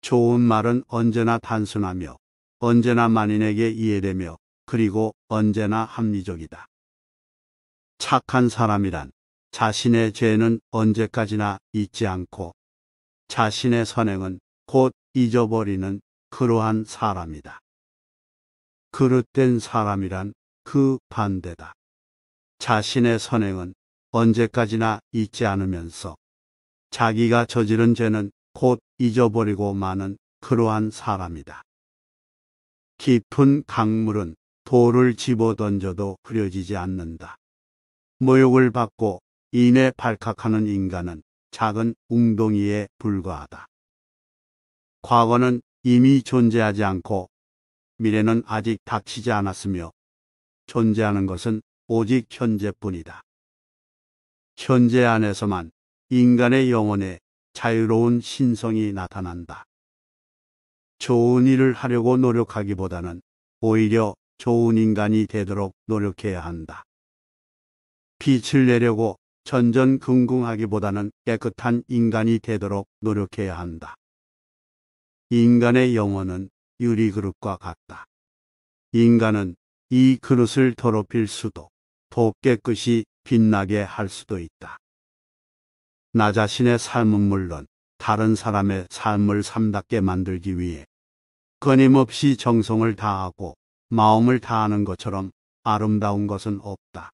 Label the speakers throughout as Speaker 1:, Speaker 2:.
Speaker 1: 좋은 말은 언제나 단순하며 언제나 만인에게 이해되며 그리고 언제나 합리적이다. 착한 사람이란 자신의 죄는 언제까지나 잊지 않고 자신의 선행은 곧 잊어버리는 그러한 사람이다. 그릇된 사람이란 그 반대다. 자신의 선행은 언제까지나 잊지 않으면서 자기가 저지른 죄는 곧 잊어버리고 마는 그러한 사람이다. 깊은 강물은 돌을 집어던져도 흐려지지 않는다. 모욕을 받고 인해 발칵하는 인간은 작은 웅덩이에 불과하다. 과거는 이미 존재하지 않고 미래는 아직 닥치지 않았으며 존재하는 것은 오직 현재뿐이다. 현재 안에서만 인간의 영혼에 자유로운 신성이 나타난다. 좋은 일을 하려고 노력하기보다는 오히려 좋은 인간이 되도록 노력해야 한다. 빛을 내려고 전전긍긍하기보다는 깨끗한 인간이 되도록 노력해야 한다. 인간의 영혼은 유리그릇과 같다. 인간은 이 그릇을 더럽힐 수도 더 깨끗이 빛나게 할 수도 있다. 나 자신의 삶은 물론 다른 사람의 삶을 삶답게 만들기 위해 끊임없이 정성을 다하고 마음을 다하는 것처럼 아름다운 것은 없다.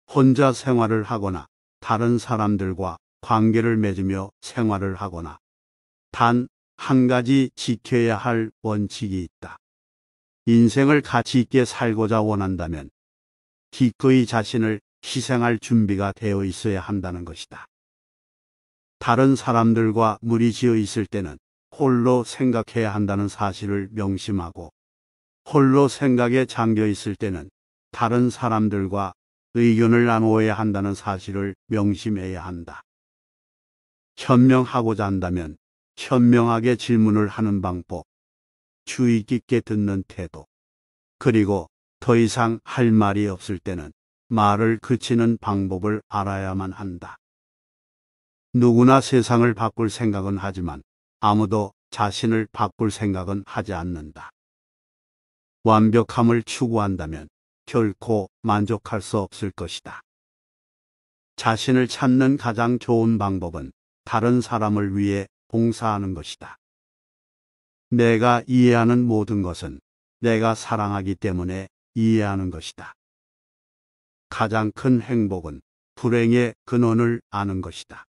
Speaker 1: 혼자 생활을 하거나 다른 사람들과 관계를 맺으며 생활을 하거나 단 한 가지 지켜야 할 원칙이 있다. 인생을 가치 있게 살고자 원한다면 기꺼이 자신을 희생할 준비가 되어 있어야 한다는 것이다. 다른 사람들과 무리지어 있을 때는 홀로 생각해야 한다는 사실을 명심하고 홀로 생각에 잠겨 있을 때는 다른 사람들과 의견을 나누어야 한다는 사실을 명심해야 한다. 현명하고자 한다면 현명하게 질문을 하는 방법, 주의 깊게 듣는 태도, 그리고 더 이상 할 말이 없을 때는 말을 그치는 방법을 알아야만 한다. 누구나 세상을 바꿀 생각은 하지만 아무도 자신을 바꿀 생각은 하지 않는다. 완벽함을 추구한다면 결코 만족할 수 없을 것이다. 자신을 찾는 가장 좋은 방법은 다른 사람을 위해 봉사하는 것이다. 내가 이해하는 모든 것은 내가 사랑하기 때문에 이해하는 것이다. 가장 큰 행복은 불행의 근원을 아는 것이다.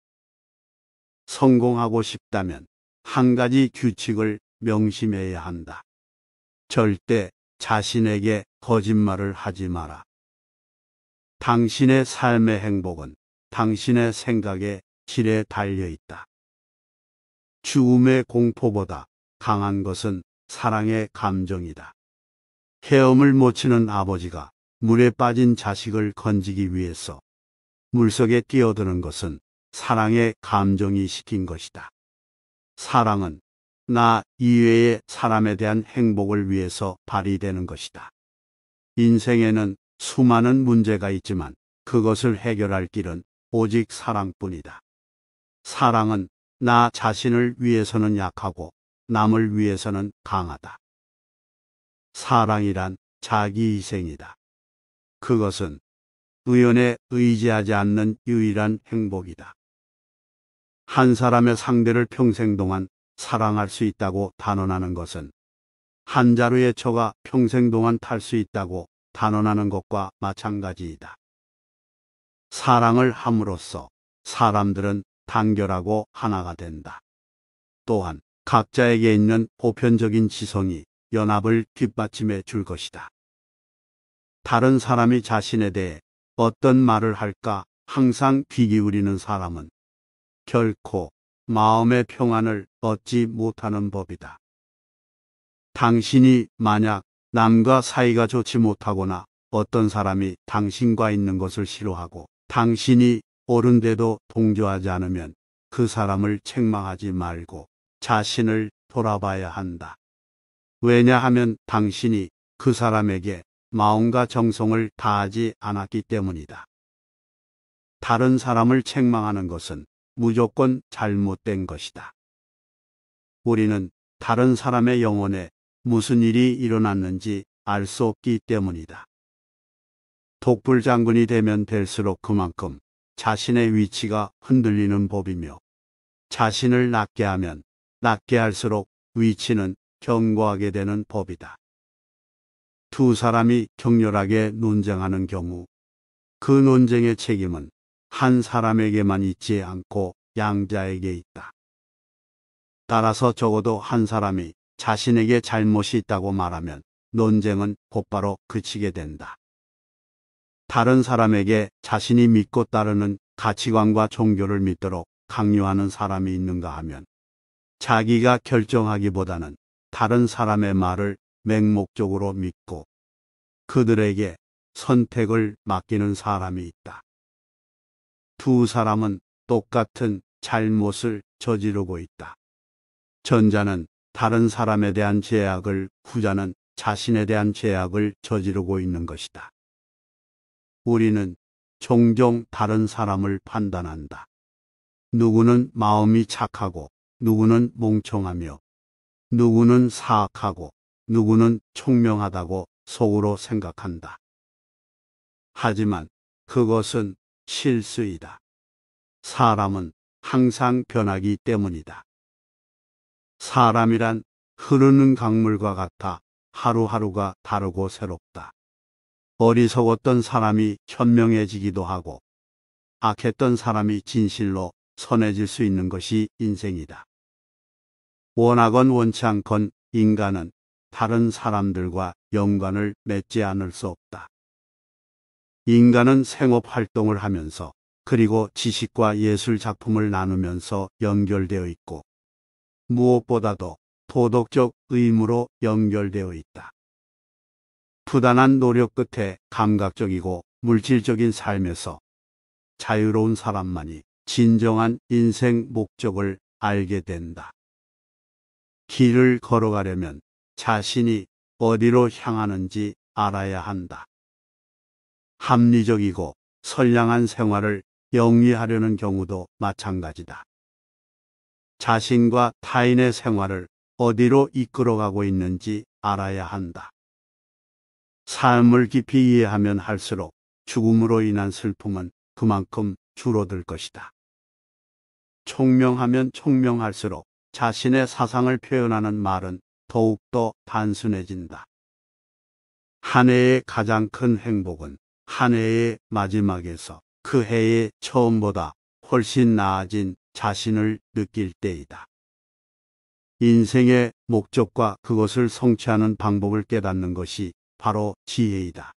Speaker 1: 성공하고 싶다면 한 가지 규칙을 명심해야 한다. 절대 자신에게 거짓말을 하지 마라. 당신의 삶의 행복은 당신의 생각의 질에 달려 있다. 죽음의 공포보다 강한 것은 사랑의 감정이다. 헤엄을 못 치는 아버지가 물에 빠진 자식을 건지기 위해서 물속에 뛰어드는 것은 사랑의 감정이 시킨 것이다. 사랑은 나 이외의 사람에 대한 행복을 위해서 발휘되는 것이다. 인생에는 수많은 문제가 있지만 그것을 해결할 길은 오직 사랑뿐이다. 사랑은 나 자신을 위해서는 약하고 남을 위해서는 강하다. 사랑이란 자기 희생이다. 그것은 의연에 의지하지 않는 유일한 행복이다. 한 사람의 상대를 평생 동안 사랑할 수 있다고 단언하는 것은 한 자루의 초가 평생 동안 탈 수 있다고 단언하는 것과 마찬가지이다. 사랑을 함으로써 사람들은 단결하고 하나가 된다. 또한 각자에게 있는 보편적인 지성이 연합을 뒷받침해 줄 것이다. 다른 사람이 자신에 대해 어떤 말을 할까 항상 귀 기울이는 사람은 결코 마음의 평안을 얻지 못하는 법이다. 당신이 만약 남과 사이가 좋지 못하거나 어떤 사람이 당신과 있는 것을 싫어하고 당신이 옳은데도 동조하지 않으면 그 사람을 책망하지 말고 자신을 돌아봐야 한다. 왜냐하면 당신이 그 사람에게 마음과 정성을 다하지 않았기 때문이다. 다른 사람을 책망하는 것은 무조건 잘못된 것이다. 우리는 다른 사람의 영혼에 무슨 일이 일어났는지 알 수 없기 때문이다. 독불 장군이 되면 될수록 그만큼 자신의 위치가 흔들리는 법이며, 자신을 낮게 하면 낮게 할수록 위치는 견고하게 되는 법이다. 두 사람이 격렬하게 논쟁하는 경우 그 논쟁의 책임은 한 사람에게만 있지 않고 양자에게 있다. 따라서 적어도 한 사람이 자신에게 잘못이 있다고 말하면 논쟁은 곧바로 그치게 된다. 다른 사람에게 자신이 믿고 따르는 가치관과 종교를 믿도록 강요하는 사람이 있는가 하면 자기가 결정하기보다는 다른 사람의 말을 맹목적으로 믿고 그들에게 선택을 맡기는 사람이 있다. 두 사람은 똑같은 잘못을 저지르고 있다. 전자는 다른 사람에 대한 죄악을, 후자는 자신에 대한 죄악을 저지르고 있는 것이다. 우리는 종종 다른 사람을 판단한다. 누구는 마음이 착하고, 누구는 멍청하며, 누구는 사악하고, 누구는 총명하다고 속으로 생각한다. 하지만 그것은 실수이다. 사람은 항상 변하기 때문이다. 사람이란 흐르는 강물과 같아 하루하루가 다르고 새롭다. 어리석었던 사람이 현명해지기도 하고 악했던 사람이 진실로 선해질 수 있는 것이 인생이다. 원하건 원치 않건 인간은 다른 사람들과 연관을 맺지 않을 수 없다. 인간은 생업 활동을 하면서 그리고 지식과 예술 작품을 나누면서 연결되어 있고 무엇보다도 도덕적 의무로 연결되어 있다. 부단한 노력 끝에 감각적이고 물질적인 삶에서 자유로운 사람만이 진정한 인생 목적을 알게 된다. 길을 걸어가려면 자신이 어디로 향하는지 알아야 한다. 합리적이고 선량한 생활을 영위하려는 경우도 마찬가지다. 자신과 타인의 생활을 어디로 이끌어가고 있는지 알아야 한다. 삶을 깊이 이해하면 할수록 죽음으로 인한 슬픔은 그만큼 줄어들 것이다. 총명하면 총명할수록 자신의 사상을 표현하는 말은 더욱더 단순해진다. 한 해의 가장 큰 행복은 한 해의 마지막에서 그 해의 처음보다 훨씬 나아진 자신을 느낄 때이다. 인생의 목적과 그것을 성취하는 방법을 깨닫는 것이 바로 지혜이다.